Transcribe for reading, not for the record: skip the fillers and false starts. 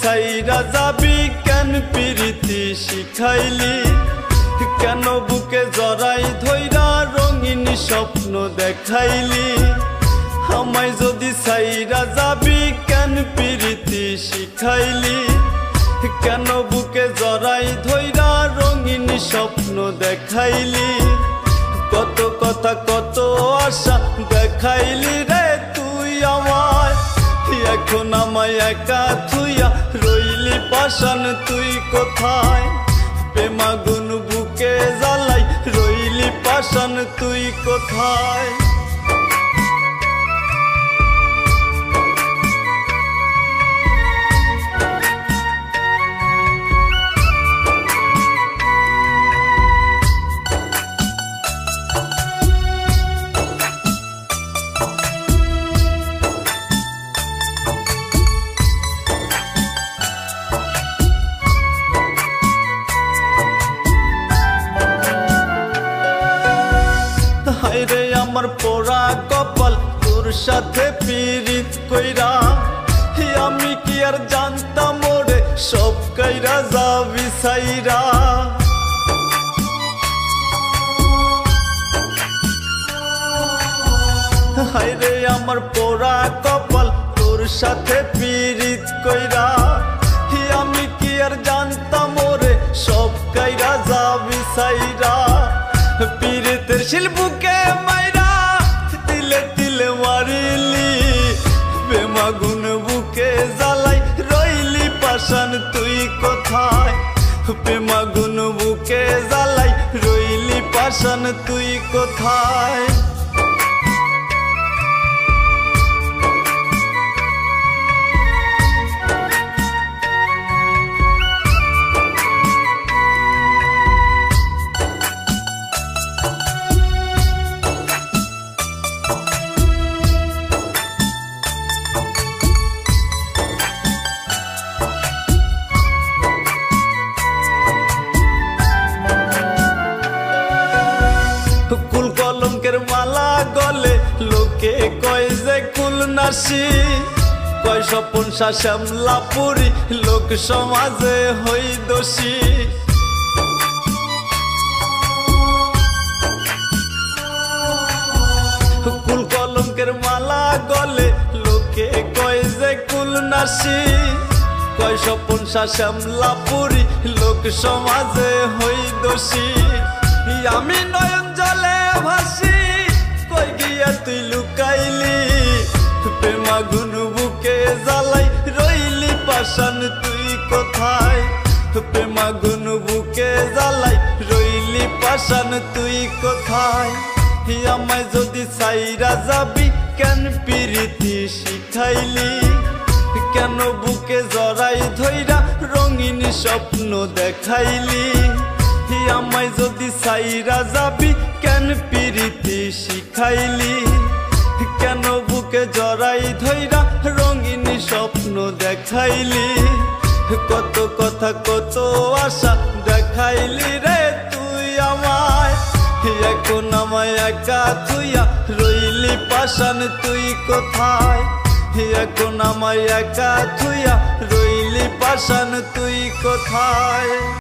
সাইরা যাবি কেন প্রীতি শিখাইলি, কেন বুকে জড়াই ধইরা রঙিন স্বপ্ন দেখাইলি। আমায় যদি সাইরা যাবি কেন প্রীতি শিখাইলি, কেন বুকে জড়াই ধইরা রঙিন স্বপ্ন দেখাইলি। কত কথা কত আশা দেখাইলি রে তুই আমায়, এখন আমায় একা থুইয়া রইলি পাষাণ তুই কোথায়। প্রেমাগুন বুকে জ্বালাই রইলি পাষাণ তুই কোথায়। হায়রে আমার পোড়া কপাল তোর সাথে পীড়িত কইরা, আমি কি আর জানতাম ওরে সব কইরা যাবি সাইরা। হায়রে আমার পোড়া কপাল তোর সাথে পীড়িত কইরা, আমি কি আর জানতাম ওরে সব কইরা যাবি সাইরা। পীড়িতের শিল্পুকে মাইরা তিলে তিলে মারিলি, প্রেমাগুন বুকে জ্বালাই রইলি পাষাণ তুই কোথায়। প্রেমাগুন বুকে জ্বালাই রইলি পাষাণ তুই কোথায়। কুল কলঙ্কের মালা গলে লোকে কয় যে কুল নাসি, কয় স্বপন শ্যামলাপুরি লোক সমাজে হই দোষী। কুল কলঙ্কের মালা গলে লোকে কয় যে কুল নাসি, কয় স্বপন শ্যামলাপুরি লোক সমাজে হই দোষী। আমি নয়ন জলে ভাসি কই গিয়া তুই লুকাইলি, প্রেমাগুন বুকে জ্বালাই রইলি পাষাণ তুই কোথায়। প্রেমাগুন বুকে জ্বালাই রইলি পাষাণ তুই কোথায়। আমায় যদি সাইরা যাবি কেন প্রীতি শিখাইলি, কেন বুকে জড়াই ধইরা রঙিন স্বপ্ন দেখাইলি। আমায় যদি সাইরা যাবি কেন প্রীতি শিখাইলি, কেন বুকে জড়াই ধইরা রঙিন স্বপ্ন দেখাইলি। কত কথা কত আশা দেখাইলি রে তুই আমায়, এখন আমায় একা থুইয়া রইলি পাষাণ তুই কোথায়। এখন আমায় একা থুইয়া রইলি পাষাণ তুই কোথায়।